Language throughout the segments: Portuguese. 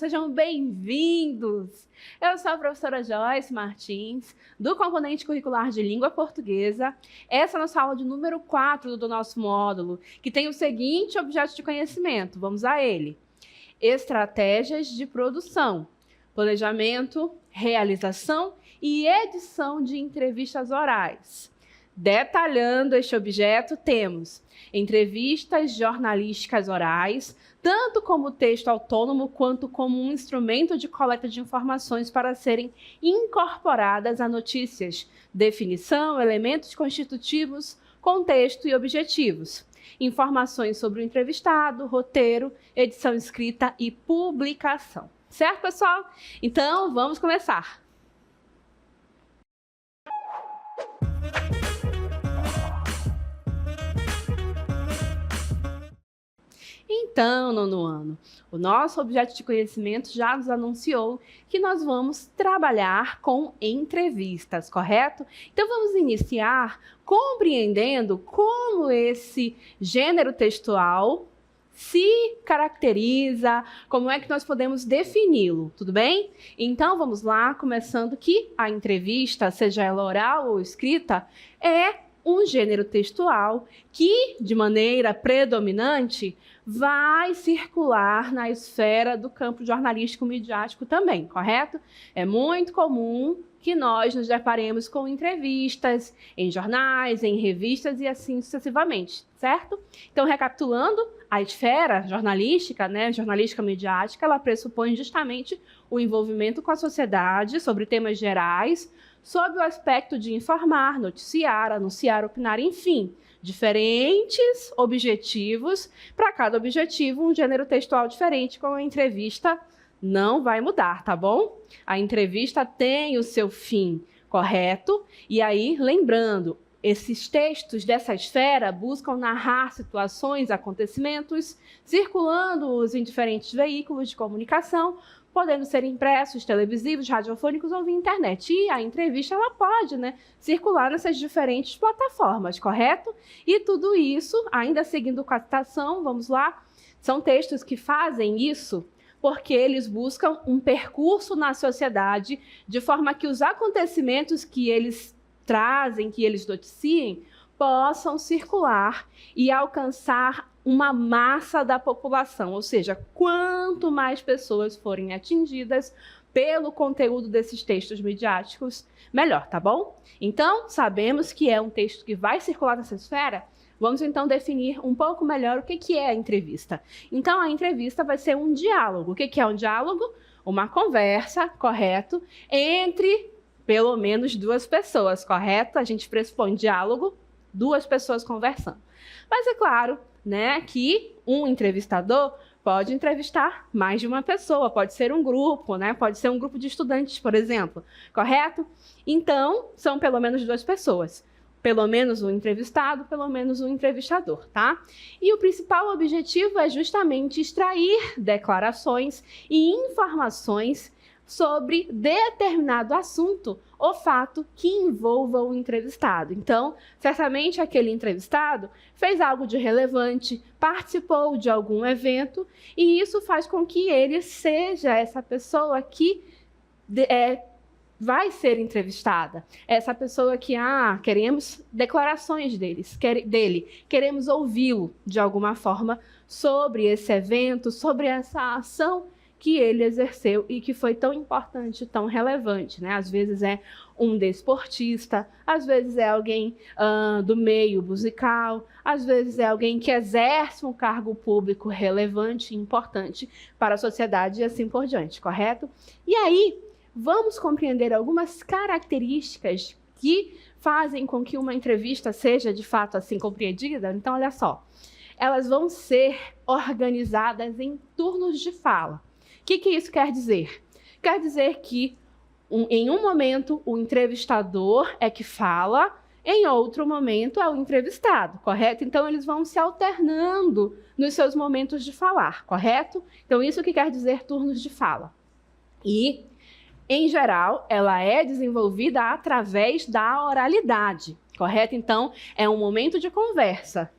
sejam bem-vindos! Eu sou a professora Joyce Martins, do componente curricular de língua portuguesa. Essa é a nossa aula de número 4 do nosso módulo, que tem o seguinte objeto de conhecimento. Vamos a ele. Estratégias de produção, planejamento, realização e edição de entrevistas orais. Detalhando este objeto, temos entrevistas jornalísticas orais, tanto como texto autônomo quanto como um instrumento de coleta de informações para serem incorporadas a notícias, definição, elementos constitutivos, contexto e objetivos, informações sobre o entrevistado, roteiro, edição escrita e publicação. Certo, pessoal? Então, vamos começar! Então, nono ano, o nosso objeto de conhecimento já nos anunciou que nós vamos trabalhar com entrevistas, correto? Então, vamos iniciar compreendendo como esse gênero textual se caracteriza, como é que nós podemos defini-lo, tudo bem? Então, vamos lá, começando que a entrevista, seja ela oral ou escrita, é um gênero textual que, de maneira predominante, vai circular na esfera do campo jornalístico midiático também, correto? É muito comum que nós nos deparemos com entrevistas em jornais, em revistas e assim sucessivamente, certo? Então, recapitulando, a esfera jornalística, jornalística midiática, ela pressupõe justamente o envolvimento com a sociedade sobre temas gerais, sob o aspecto de informar, noticiar, anunciar, opinar, enfim, diferentes objetivos. Para cada objetivo, um gênero textual diferente, como a entrevista não vai mudar, tá bom? A entrevista tem o seu fim, correto? E aí, lembrando, esses textos dessa esfera buscam narrar situações, acontecimentos, circulando-os em diferentes veículos de comunicação, podendo ser impressos, televisivos, radiofônicos ou via internet. E a entrevista ela pode circular nessas diferentes plataformas, correto? E tudo isso, ainda seguindo com a citação, vamos lá, são textos que fazem isso porque eles buscam um percurso na sociedade de forma que os acontecimentos que eles trazem, que eles noticiem, possam circular e alcançar uma massa da população, ou seja, quanto mais pessoas forem atingidas pelo conteúdo desses textos midiáticos, melhor, tá bom? Então, sabemos que é um texto que vai circular nessa esfera. Vamos então definir um pouco melhor o que é a entrevista. Então, a entrevista vai ser um diálogo. O que é um diálogo? Uma conversa, correto, entre pelo menos duas pessoas, correto? A gente pressupõe diálogo, duas pessoas conversando. Mas é claro, que um entrevistador pode entrevistar mais de uma pessoa, pode ser um grupo, pode ser um grupo de estudantes, por exemplo, correto? Então, são pelo menos duas pessoas. Pelo menos um entrevistado, pelo menos um entrevistador, tá? E o principal objetivo é justamente extrair declarações e informações sobre determinado assunto ou fato que envolva o entrevistado. Então, certamente aquele entrevistado fez algo de relevante, participou de algum evento, e isso faz com que ele seja essa pessoa que vai ser entrevistada. Essa pessoa que, queremos declarações dele, queremos ouvi-lo de alguma forma sobre esse evento, sobre essa ação que ele exerceu e que foi tão importante, tão relevante, Às vezes é um desportista, às vezes é alguém do meio musical, às vezes é alguém que exerce um cargo público relevante e importante para a sociedade e assim por diante, correto? E aí, vamos compreender algumas características que fazem com que uma entrevista seja de fato assim compreendida. Então, olha só, elas vão ser organizadas em turnos de fala. O que isso quer dizer? Quer dizer que, em um momento, o entrevistador é que fala, em outro momento é o entrevistado, correto? Então, eles vão se alternando nos seus momentos de falar, correto? Então, isso que quer dizer turnos de fala. E, em geral, ela é desenvolvida através da oralidade, correto? Então, é um momento de conversa.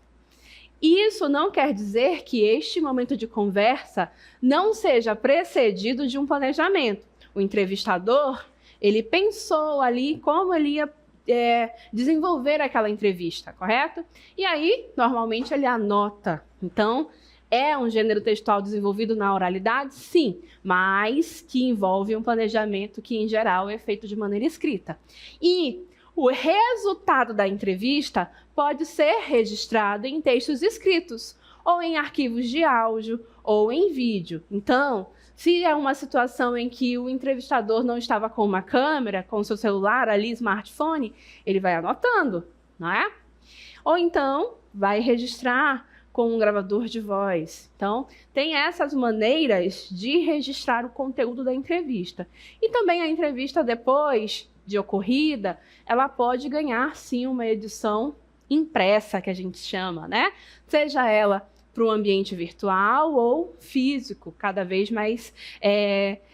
Isso não quer dizer que este momento de conversa não seja precedido de um planejamento. O entrevistador, ele pensou ali como ele ia desenvolver aquela entrevista, correto? E aí, normalmente, ele anota. Então, é um gênero textual desenvolvido na oralidade? Sim, mas que envolve um planejamento que, em geral, é feito de maneira escrita. E o resultado da entrevista pode ser registrado em textos escritos, ou em arquivos de áudio, ou em vídeo. Então, se é uma situação em que o entrevistador não estava com uma câmera, com o seu celular ali, smartphone, ele vai anotando, não é? Ou então, vai registrar com um gravador de voz. Então, tem essas maneiras de registrar o conteúdo da entrevista. E também a entrevista depois de ocorrida, ela pode ganhar, sim, uma edição impressa, que a gente chama, né? Seja ela para o ambiente virtual ou físico, cada vez mais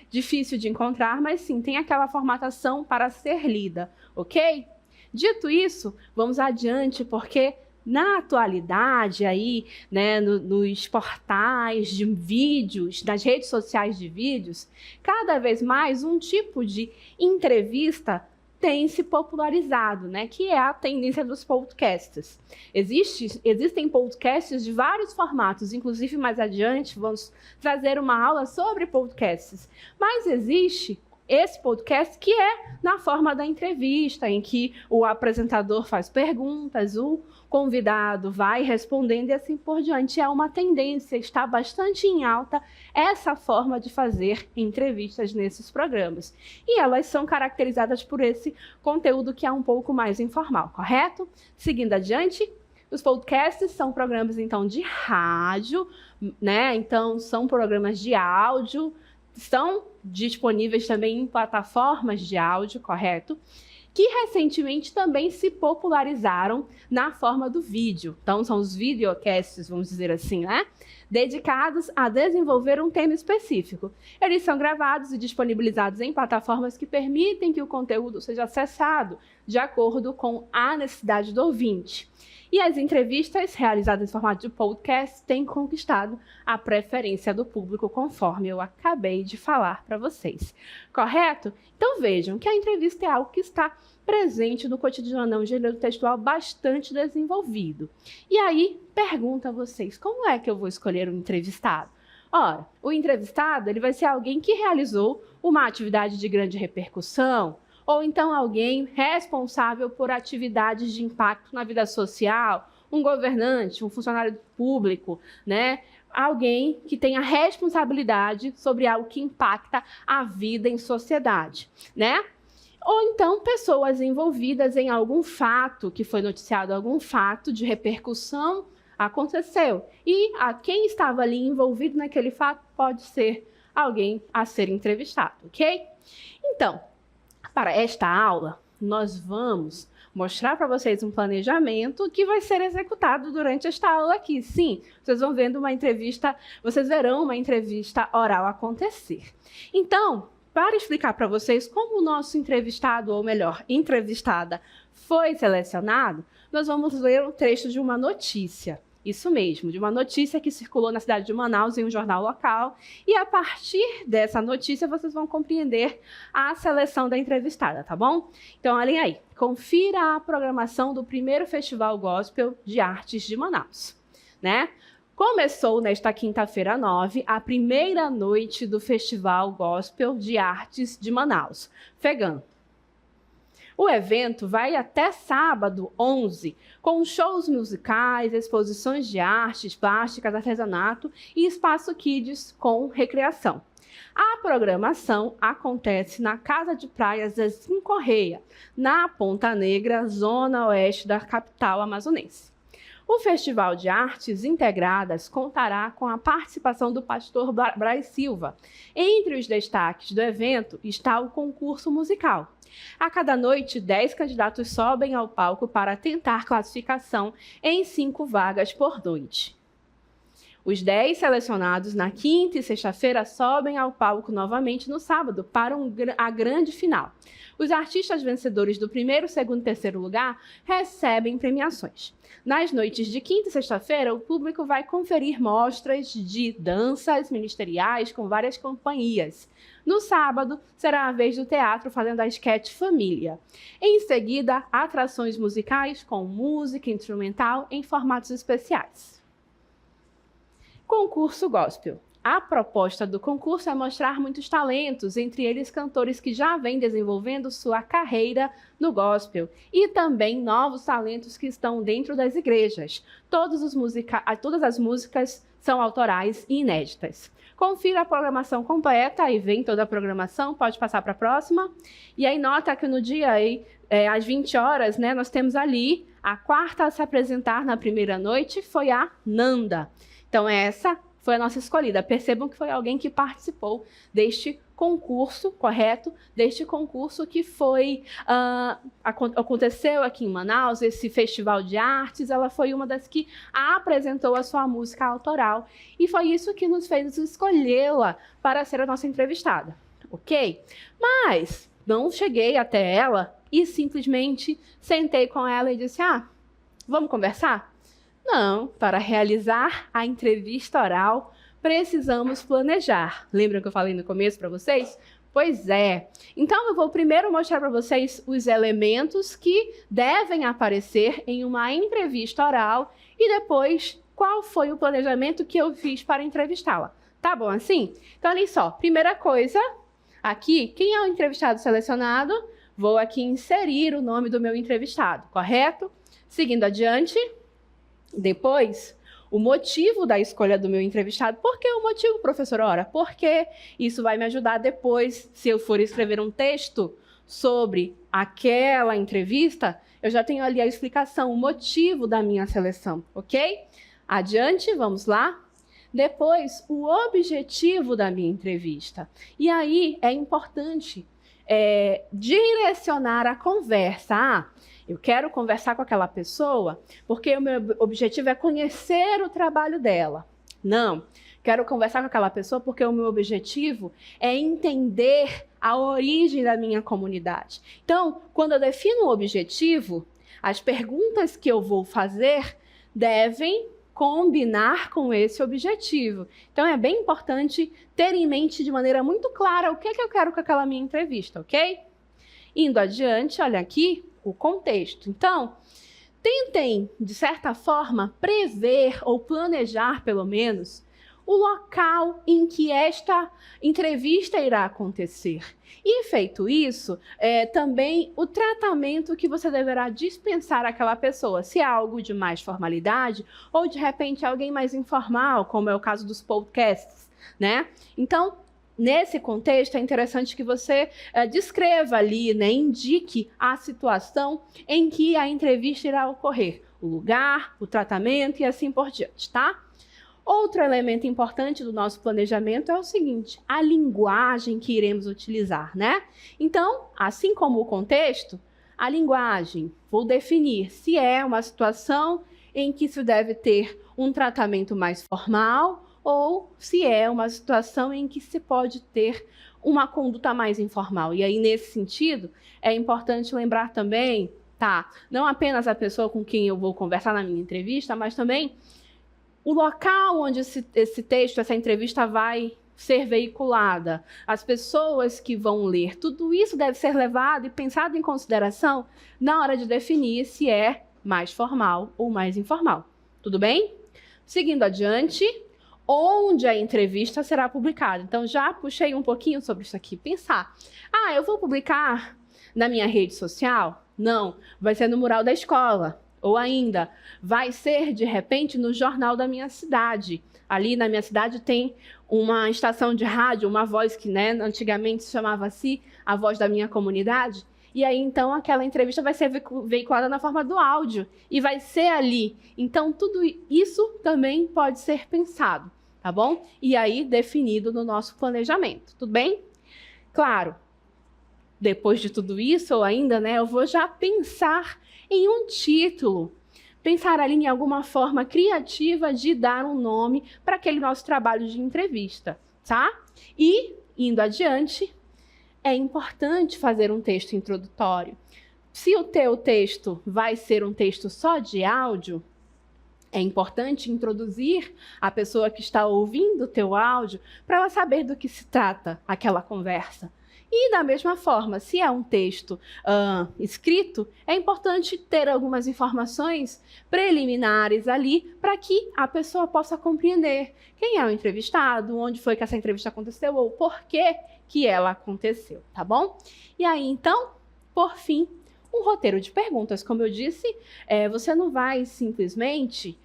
difícil de encontrar, mas sim, tem aquela formatação para ser lida, ok? Dito isso, vamos adiante, porque na atualidade aí, né, nos portais de vídeos, nas redes sociais de vídeos, cada vez mais um tipo de entrevista tem se popularizado, né, que é a tendência dos podcasts. Existem podcasts de vários formatos, inclusive mais adiante vamos trazer uma aula sobre podcasts, mas existe esse podcast que é na forma da entrevista, em que o apresentador faz perguntas, o convidado vai respondendo e assim por diante. É uma tendência, está bastante em alta essa forma de fazer entrevistas nesses programas. E elas são caracterizadas por esse conteúdo que é um pouco mais informal, correto? Seguindo adiante, os podcasts são programas, então, de rádio, né? Então, são programas de áudio, estão disponíveis também em plataformas de áudio, correto? Que recentemente também se popularizaram na forma do vídeo. Então, são os videocasts, vamos dizer assim, né? Dedicados a desenvolver um tema específico. Eles são gravados e disponibilizados em plataformas que permitem que o conteúdo seja acessado de acordo com a necessidade do ouvinte. E as entrevistas realizadas em formato de podcast têm conquistado a preferência do público, conforme eu acabei de falar para vocês. Correto? Então vejam que a entrevista é algo que está presente no cotidiano, um gênero textual bastante desenvolvido. E aí, pergunto a vocês, como é que eu vou escolher um entrevistado? Ora, o entrevistado ele vai ser alguém que realizou uma atividade de grande repercussão, ou então alguém responsável por atividades de impacto na vida social, um governante, um funcionário público, né? Alguém que tenha responsabilidade sobre algo que impacta a vida em sociedade, né? Ou então pessoas envolvidas em algum fato que foi noticiado, algum fato de repercussão aconteceu. E a quem estava ali envolvido naquele fato pode ser alguém a ser entrevistado, ok? Então, para esta aula, nós vamos mostrar para vocês um planejamento que vai ser executado durante esta aula aqui. Sim, vocês vão vendo uma entrevista, vocês verão uma entrevista oral acontecer. Então, para explicar para vocês como o nosso entrevistado, ou melhor, entrevistada, foi selecionado, nós vamos ler um trecho de uma notícia. Isso mesmo, de uma notícia que circulou na cidade de Manaus em um jornal local. E a partir dessa notícia, vocês vão compreender a seleção da entrevistada, tá bom? Então, olhem aí. Confira a programação do primeiro Festival Gospel de Artes de Manaus, né? Começou nesta quinta-feira 9, a primeira noite do Festival Gospel de Artes de Manaus, FEGAM. O evento vai até sábado 11, com shows musicais, exposições de artes plásticas, artesanato e espaço kids com recreação. A programação acontece na Casa de Praias Zezinho Correia, na Ponta Negra, zona oeste da capital amazonense. O Festival de Artes Integradas contará com a participação do pastor Braz Silva. Entre os destaques do evento está o concurso musical. A cada noite, 10 candidatos sobem ao palco para tentar classificação em 5 vagas por noite. Os 10 selecionados na quinta e sexta-feira sobem ao palco novamente no sábado para a grande final. Os artistas vencedores do primeiro, segundo e terceiro lugar recebem premiações. Nas noites de quinta e sexta-feira, o público vai conferir mostras de danças ministeriais com várias companhias. No sábado, será a vez do teatro fazendo a sketch Família. Em seguida, atrações musicais com música instrumental em formatos especiais. Concurso Gospel. A proposta do concurso é mostrar muitos talentos, entre eles cantores que já vêm desenvolvendo sua carreira no gospel e também novos talentos que estão dentro das igrejas. Todas as músicas são autorais e inéditas. Confira a programação completa, aí vem toda a programação, pode passar para a próxima. E aí nota que no dia aí, às 20 horas, né, nós temos ali a quarta a se apresentar na primeira noite, foi a Nanda. Então essa foi a nossa escolhida. Percebam que foi alguém que participou deste concurso, correto? Deste concurso que aconteceu aqui em Manaus, esse festival de artes. Ela foi uma das que apresentou a sua música autoral. E foi isso que nos fez escolhê-la para ser a nossa entrevistada, ok? Mas não cheguei até ela e simplesmente sentei com ela e disse, vamos conversar? Não, para realizar a entrevista oral, precisamos planejar. Lembram que eu falei no começo para vocês? Pois é. Então, eu vou primeiro mostrar para vocês os elementos que devem aparecer em uma entrevista oral e depois qual foi o planejamento que eu fiz para entrevistá-la. Tá bom assim? Então, olha só. Primeira coisa, aqui, quem é o entrevistado selecionado? Vou aqui inserir o nome do meu entrevistado, correto? Seguindo adiante. Depois, o motivo da escolha do meu entrevistado. Por que o motivo, professora? Ora, porque isso vai me ajudar depois, se eu for escrever um texto sobre aquela entrevista, eu já tenho ali a explicação, o motivo da minha seleção, ok? Adiante, vamos lá. Depois, o objetivo da minha entrevista. E aí, é importante direcionar a conversa. Eu quero conversar com aquela pessoa porque o meu objetivo é conhecer o trabalho dela. Não, quero conversar com aquela pessoa porque o meu objetivo é entender a origem da minha comunidade. Então, quando eu defino o objetivo, as perguntas que eu vou fazer devem combinar com esse objetivo. Então, é bem importante ter em mente de maneira muito clara o que é que eu quero com aquela minha entrevista, ok? Indo adiante, olha aqui, o contexto. Então, tentem, de certa forma, prever ou planejar, pelo menos, o local em que esta entrevista irá acontecer. E, feito isso, também o tratamento que você deverá dispensar àquela pessoa, se é algo de mais formalidade ou, de repente, alguém mais informal, como é o caso dos podcasts, né? Então, nesse contexto, é interessante que você descreva ali, né, indique a situação em que a entrevista irá ocorrer, o lugar, o tratamento e assim por diante, tá? Outro elemento importante do nosso planejamento é o seguinte, a linguagem que iremos utilizar, né? Então, assim como o contexto, a linguagem, vou definir se é uma situação em que se deve ter um tratamento mais formal ou se é uma situação em que se pode ter uma conduta mais informal. E aí, nesse sentido, é importante lembrar também, não apenas a pessoa com quem eu vou conversar na minha entrevista, mas também o local onde esse texto, essa entrevista vai ser veiculada, as pessoas que vão ler, tudo isso deve ser levado e pensado em consideração na hora de definir se é mais formal ou mais informal. Tudo bem? Seguindo adiante, onde a entrevista será publicada. Então, já puxei um pouquinho sobre isso aqui. Pensar, eu vou publicar na minha rede social? Não, vai ser no mural da escola. Ou ainda, vai ser, de repente, no jornal da minha cidade. Ali na minha cidade tem uma estação de rádio, uma voz que, né, antigamente se chamava assim, a voz da minha comunidade. E aí, então, aquela entrevista vai ser veiculada na forma do áudio. E vai ser ali. Então, tudo isso também pode ser pensado, tá bom? E aí, definido no nosso planejamento, tudo bem? Claro, depois de tudo isso, ou ainda, né, eu vou já pensar em um título pensar ali em alguma forma criativa de dar um nome para aquele nosso trabalho de entrevista, tá? E, indo adiante, é importante fazer um texto introdutório. Se o teu texto vai ser um texto só de áudio, é importante introduzir a pessoa que está ouvindo o teu áudio para ela saber do que se trata aquela conversa. E da mesma forma, se é um texto escrito, é importante ter algumas informações preliminares ali para que a pessoa possa compreender quem é o entrevistado, onde foi que essa entrevista aconteceu ou por que ela aconteceu, tá bom? E aí, então, por fim, um roteiro de perguntas. Como eu disse, você não vai simplesmente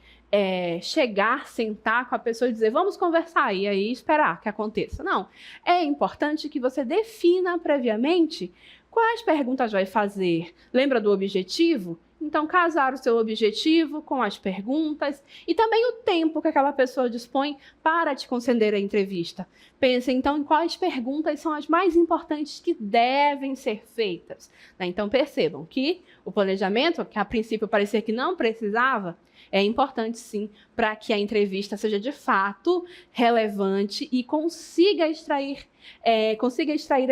chegar, sentar com a pessoa e dizer vamos conversar e aí esperar que aconteça. Não, é importante que você defina previamente quais perguntas vai fazer. Lembra do objetivo? Então, casar o seu objetivo com as perguntas e também o tempo que aquela pessoa dispõe para te conceder a entrevista. Pense, então, em quais perguntas são as mais importantes que devem ser feitas. Então, percebam que o planejamento, que a princípio parecia que não precisava, é importante sim para que a entrevista seja de fato relevante e consiga extrair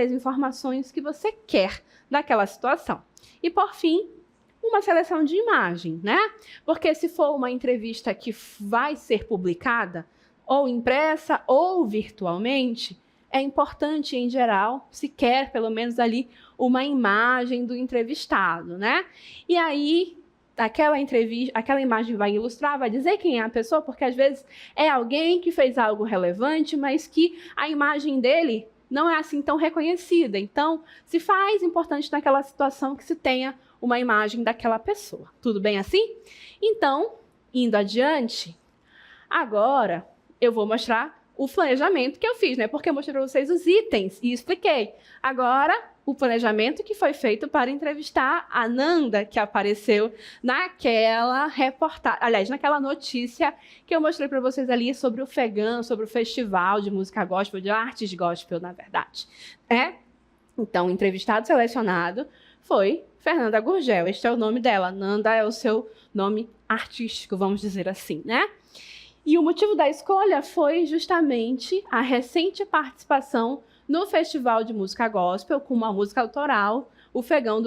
as informações que você quer daquela situação. E, por fim, uma seleção de imagem, né? Porque se for uma entrevista que vai ser publicada, ou impressa ou virtualmente, é importante, em geral, se quer pelo menos ali uma imagem do entrevistado, né? E aí, aquela imagem vai ilustrar, vai dizer quem é a pessoa, porque às vezes é alguém que fez algo relevante, mas que a imagem dele não é assim tão reconhecida. Então, se faz importante naquela situação que se tenha uma imagem daquela pessoa. Tudo bem assim? Então, indo adiante, agora eu vou mostrar o planejamento que eu fiz, né? Porque eu mostrei para vocês os itens e expliquei. Agora, o planejamento que foi feito para entrevistar a Nanda, que apareceu naquela reportagem, aliás, naquela notícia que eu mostrei para vocês ali sobre o FEGAM, sobre o Festival de Música Gospel, de Artes Gospel, na verdade. Então, o entrevistado selecionado foi Fernanda Gurgel. Este é o nome dela. Nanda é o seu nome artístico, vamos dizer assim, né? E o motivo da escolha foi justamente a recente participação no Festival de Música Gospel com uma música autoral, o FEGAM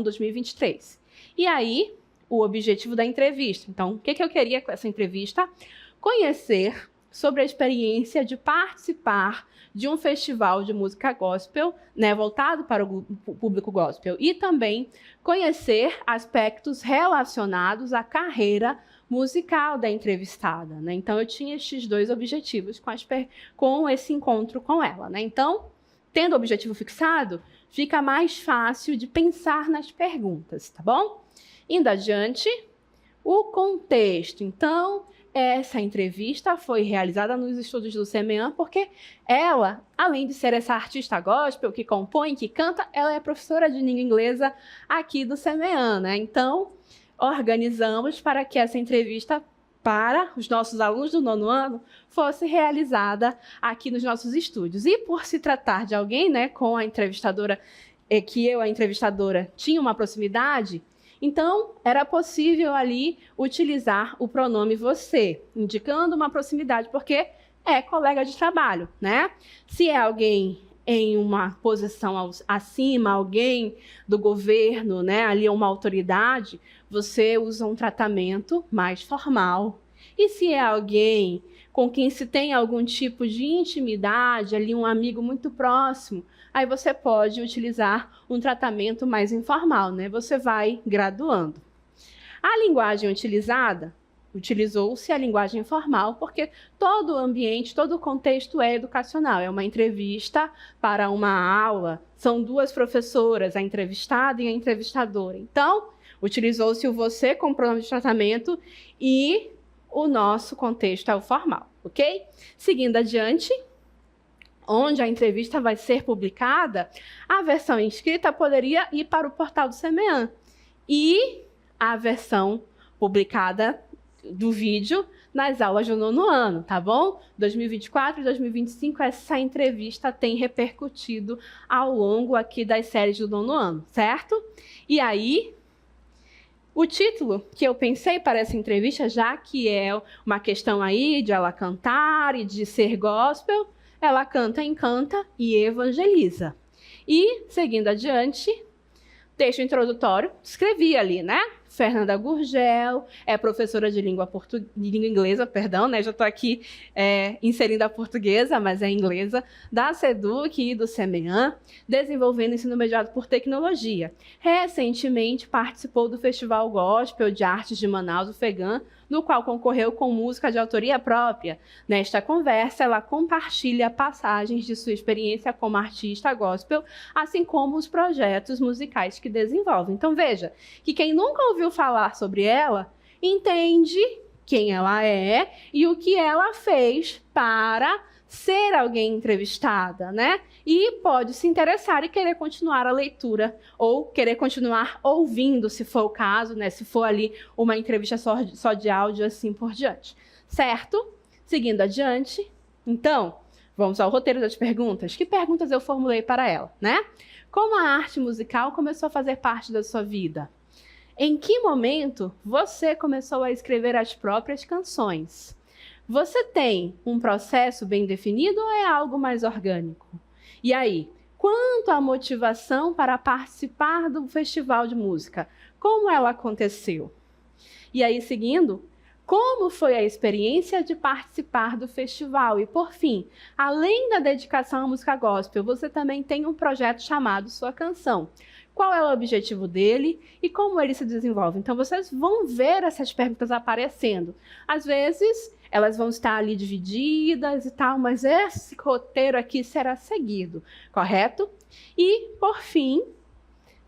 2023. E aí, o objetivo da entrevista. Então, o que eu queria com essa entrevista? Conhecer sobre a experiência de participar de um festival de música gospel, né, voltado para o público gospel, e também conhecer aspectos relacionados à carreira musical da entrevistada, né? Então, eu tinha estes dois objetivos com esse encontro com ela, né? Então, tendo o objetivo fixado, fica mais fácil de pensar nas perguntas, tá bom? Indo adiante, o contexto. Então, essa entrevista foi realizada nos estúdios do CMEAN, porque ela, além de ser essa artista gospel que compõe, que canta, ela é professora de língua inglesa aqui do CMEAN, né? Então, organizamos para que essa entrevista para os nossos alunos do 9º ano fosse realizada aqui nos nossos estúdios. E por se tratar de alguém, né, com a entrevistadora, a entrevistadora, tinha uma proximidade, então era possível ali utilizar o pronome você, indicando uma proximidade, porque é colega de trabalho, né? Se é alguém em uma posição acima, alguém do governo, né, ali uma autoridade, você usa um tratamento mais formal. E se é alguém com quem se tem algum tipo de intimidade, ali um amigo muito próximo, aí você pode utilizar um tratamento mais informal, né? Você vai graduando. A linguagem utilizou-se a linguagem formal, porque todo o ambiente, todo o contexto é educacional. É uma entrevista para uma aula, são duas professoras, a entrevistada e a entrevistadora. Então, utilizou-se o você como pronome de tratamento e o nosso contexto é o formal, ok? Seguindo adiante, onde a entrevista vai ser publicada, a versão escrita poderia ir para o portal do CMEAN e a versão publicada do vídeo nas aulas do 9º ano, tá bom? 2024 e 2025, essa entrevista tem repercutido ao longo aqui das séries do 9º ano, certo? E aí, O título que eu pensei para essa entrevista, já que é uma questão aí de ela cantar e de ser gospel, ela canta, encanta e evangeliza. E, seguindo adiante, texto introdutório, escrevi ali, né? Fernanda Gurgel, é professora de língua inglesa, perdão, né? Já estou aqui inserindo a portuguesa, mas é inglesa, da SEDUC e do SEMEAN, desenvolvendo ensino mediado por tecnologia. Recentemente participou do Festival Gospel de Artes de Manaus, o FEGAM, no qual concorreu com música de autoria própria. Nesta conversa, ela compartilha passagens de sua experiência como artista gospel, assim como os projetos musicais que desenvolve. Então veja, que quem nunca ouviu falar sobre ela, entende quem ela é e o que ela fez para ser alguém entrevistada, né? E pode se interessar e querer continuar a leitura ou querer continuar ouvindo, se for o caso, né? Se for ali uma entrevista só de áudio, assim por diante. Certo? Seguindo adiante, então, vamos ao roteiro das perguntas. Que perguntas eu formulei para ela, né? Como a arte musical começou a fazer parte da sua vida? Em que momento você começou a escrever as próprias canções? Você tem um processo bem definido ou é algo mais orgânico? E aí, quanto à motivação para participar do festival de música? Como ela aconteceu? E aí, seguindo, como foi a experiência de participar do festival? E, por fim, além da dedicação à música gospel, você também tem um projeto chamado Sua Canção. Qual é o objetivo dele e como ele se desenvolve? Então, vocês vão ver essas perguntas aparecendo. Às vezes, elas vão estar ali divididas e tal, mas esse roteiro aqui será seguido, correto? E, por fim,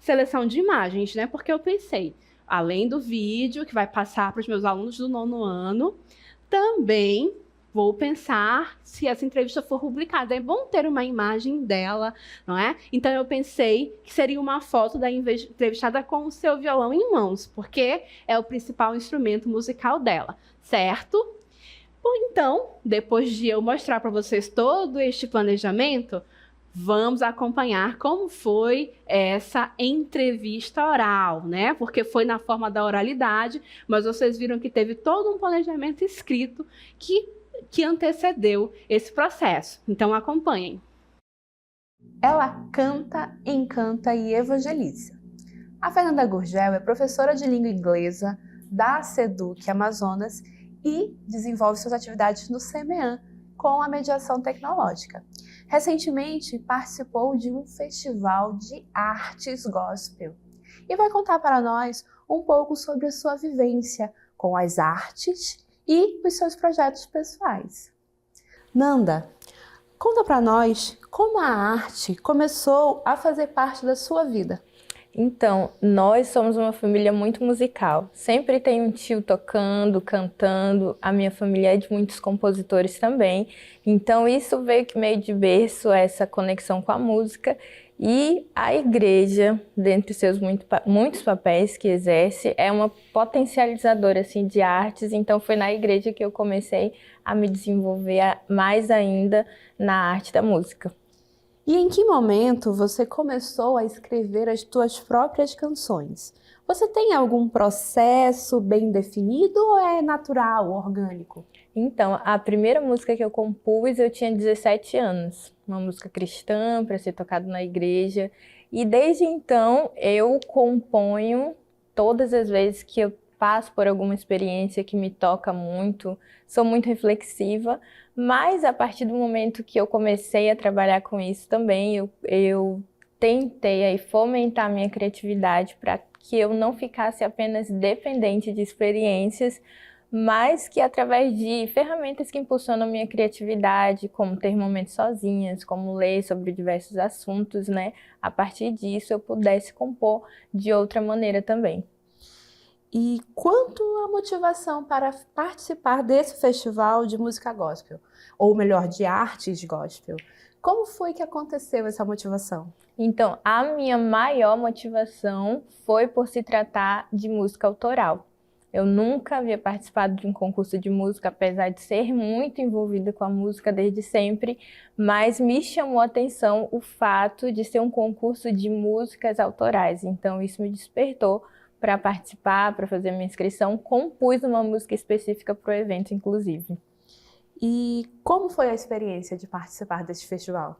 seleção de imagens, né? Porque eu pensei, além do vídeo que vai passar para os meus alunos do 9º ano, também vou pensar se essa entrevista for publicada. É bom ter uma imagem dela, não é? Então eu pensei que seria uma foto da entrevistada com o seu violão em mãos, porque é o principal instrumento musical dela, certo? Então, depois de eu mostrar para vocês todo este planejamento, vamos acompanhar como foi essa entrevista oral, né? Porque foi na forma da oralidade, mas vocês viram que teve todo um planejamento escrito que antecedeu esse processo. Então, acompanhem. Ela canta, encanta e evangeliza. A Fernanda Gurgel é professora de língua inglesa da SEDUC Amazonas e desenvolve suas atividades no SEMEAN com a mediação tecnológica. Recentemente participou de um festival de artes gospel e vai contar para nós um pouco sobre a sua vivência com as artes e os seus projetos pessoais. Nanda, conta para nós como a arte começou a fazer parte da sua vida. Então, nós somos uma família muito musical. Sempre tem um tio tocando, cantando. A minha família é de muitos compositores também. Então, isso veio que meio de berço, essa conexão com a música. E a igreja, dentre seus muitos papéis que exerce, é uma potencializadora assim, de artes. Então, foi na igreja que eu comecei a me desenvolver mais ainda na arte da música. E em que momento você começou a escrever as suas próprias canções? Você tem algum processo bem definido ou é natural, orgânico? Então, a primeira música que eu compus, eu tinha 17 anos. Uma música cristã para ser tocada na igreja. E desde então, eu componho todas as vezes que eu passo por alguma experiência que me toca muito. Sou muito reflexiva, mas a partir do momento que eu comecei a trabalhar com isso também, eu tentei aí fomentar a minha criatividade para que eu não ficasse apenas dependente de experiências, mas que através de ferramentas que impulsionam a minha criatividade, como ter momentos sozinhas, como ler sobre diversos assuntos, né? A partir disso eu pudesse compor de outra maneira também. E quanto à motivação para participar desse festival de música gospel? Ou melhor, de artes gospel? Como foi que aconteceu essa motivação? Então, a minha maior motivação foi por se tratar de música autoral. Eu nunca havia participado de um concurso de música, apesar de ser muito envolvida com a música desde sempre, mas me chamou a atenção o fato de ser um concurso de músicas autorais. Então, isso me despertou para participar, para fazer minha inscrição, compus uma música específica para o evento, inclusive. E como foi a experiência de participar deste festival?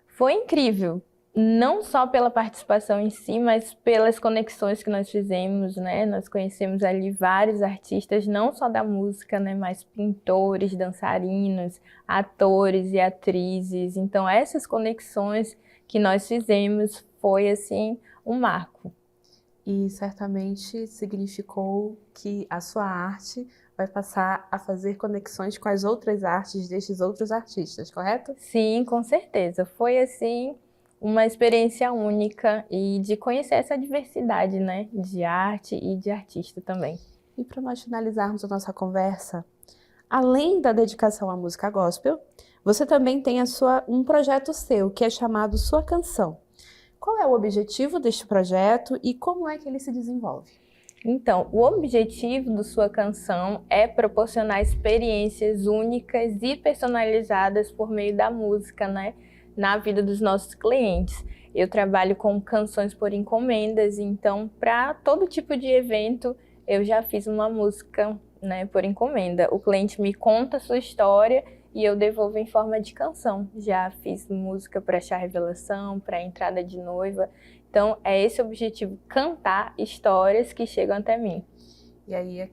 Foi incrível, não só pela participação em si, mas pelas conexões que nós fizemos, né? Nós conhecemos ali vários artistas, não só da música, né? Mas pintores, dançarinos, atores e atrizes. Então, essas conexões que nós fizemos foi, assim, um marco. E certamente significou que a sua arte vai passar a fazer conexões com as outras artes destes outros artistas, correto? Sim, com certeza. Foi, assim, uma experiência única e de conhecer essa diversidade, né? De arte e de artista também. E para nós finalizarmos a nossa conversa, além da dedicação à música gospel, você também tem um projeto seu, que é chamado Sua Canção. Qual é o objetivo deste projeto e como é que ele se desenvolve? Então, o objetivo do Sua Canção é proporcionar experiências únicas e personalizadas por meio da música, né, na vida dos nossos clientes. Eu trabalho com canções por encomendas, então, para todo tipo de evento, eu já fiz uma música, né, por encomenda. O cliente me conta a sua história e eu devolvo em forma de canção. Já fiz música para chá revelação, para entrada de noiva. Então, é esse o objetivo, cantar histórias que chegam até mim. E aí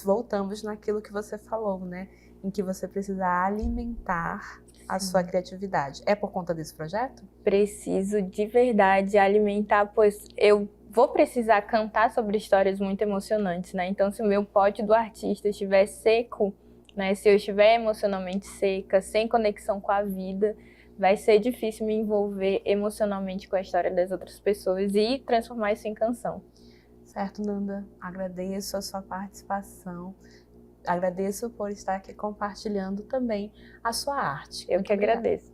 voltamos naquilo que você falou, né? Em que você precisa alimentar a sua criatividade. É por conta desse projeto? Preciso de verdade alimentar, pois eu vou precisar cantar sobre histórias muito emocionantes, né? Então, se o meu pote do artista estiver seco, né? Se eu estiver emocionalmente seca, sem conexão com a vida, vai ser difícil me envolver emocionalmente com a história das outras pessoas e transformar isso em canção. Certo, Nanda. Agradeço a sua participação. Agradeço por estar aqui compartilhando também a sua arte. Eu que agradeço.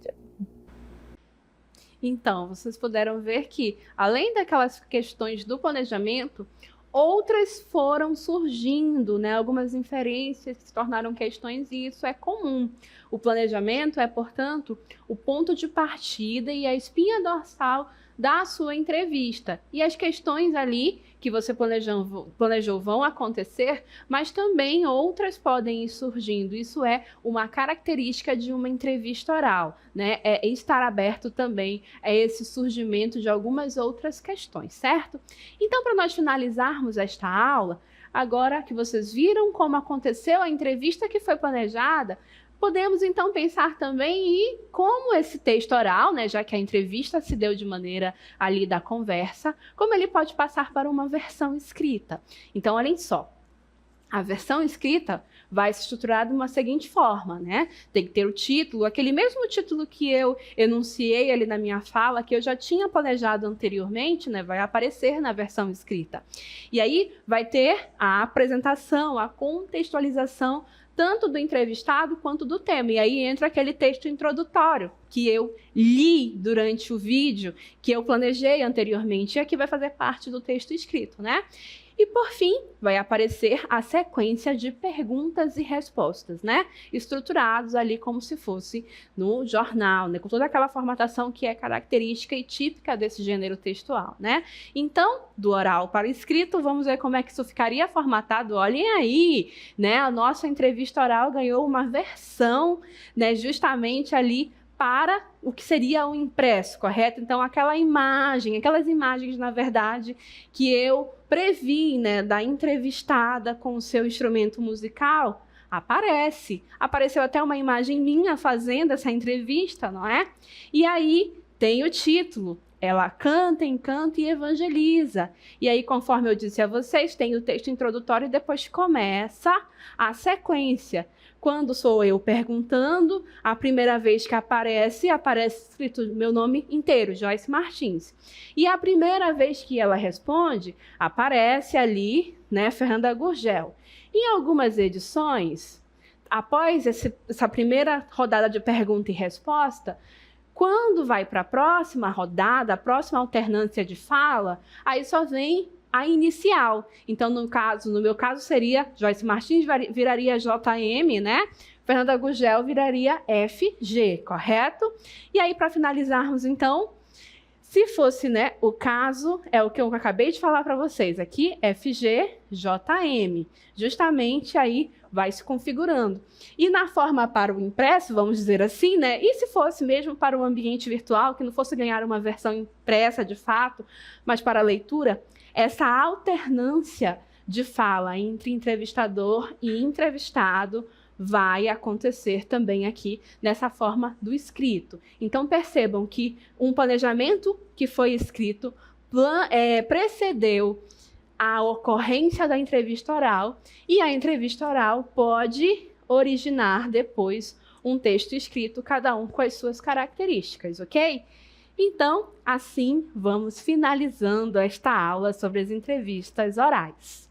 Então, vocês puderam ver que, além daquelas questões do planejamento, outras foram surgindo, né? Algumas inferências se tornaram questões e isso é comum. O planejamento é, portanto, o ponto de partida e a espinha dorsal da sua entrevista. E as questões ali que você planejou vão acontecer, mas também outras podem ir surgindo. Isso é uma característica de uma entrevista oral, né? É estar aberto também a esse surgimento de algumas outras questões, certo? Então, para nós finalizarmos esta aula, agora que vocês viram como aconteceu a entrevista que foi planejada, podemos então pensar também em como esse texto oral, né, já que a entrevista se deu de maneira ali da conversa, como ele pode passar para uma versão escrita. Então, olhem só, a versão escrita vai se estruturar de uma seguinte forma, né? Tem que ter o título, aquele mesmo título que eu enunciei ali na minha fala, que eu já tinha planejado anteriormente, né? Vai aparecer na versão escrita. E aí vai ter a apresentação, a contextualização tanto do entrevistado quanto do tema. E aí entra aquele texto introdutório que eu li durante o vídeo, que eu planejei anteriormente, e aqui vai fazer parte do texto escrito, né? E, por fim, vai aparecer a sequência de perguntas e respostas, né? Estruturados ali como se fosse no jornal, né? Com toda aquela formatação que é característica e típica desse gênero textual, né? Então, do oral para o escrito, vamos ver como é que isso ficaria formatado. Olhem aí, né? A nossa entrevista oral ganhou uma versão, né? Justamente ali para o que seria o impresso, correto? Então, aquelas imagens, na verdade, que eu previ, né, da entrevistada com o seu instrumento musical, apareceu até uma imagem minha fazendo essa entrevista, não é? E aí tem o título, ela canta, encanta e evangeliza. E aí, conforme eu disse a vocês, tem o texto introdutório e depois começa a sequência. Quando sou eu perguntando, a primeira vez que aparece escrito meu nome inteiro, Joyce Martins. E a primeira vez que ela responde, aparece ali, né, Fernanda Gurgel. Em algumas edições, após essa primeira rodada de pergunta e resposta, quando vai para a próxima rodada, a próxima alternância de fala, aí só vem a inicial. Então, no meu caso, seria Joyce Martins viraria JM, né? Fernanda Gurgel viraria FG, correto? E aí, para finalizarmos, então, Se fosse, né, o caso, é o que eu acabei de falar para vocês aqui, FGJM. Justamente aí vai se configurando. E na forma para o impresso, vamos dizer assim, né? E se fosse mesmo para o ambiente virtual, que não fosse ganhar uma versão impressa de fato, mas para a leitura, essa alternância de fala entre entrevistador e entrevistado vai acontecer também aqui nessa forma do escrito. Então percebam que um planejamento que foi escrito precedeu a ocorrência da entrevista oral, e a entrevista oral pode originar depois um texto escrito, cada um com as suas características, ok? Então, assim, vamos finalizando esta aula sobre as entrevistas orais.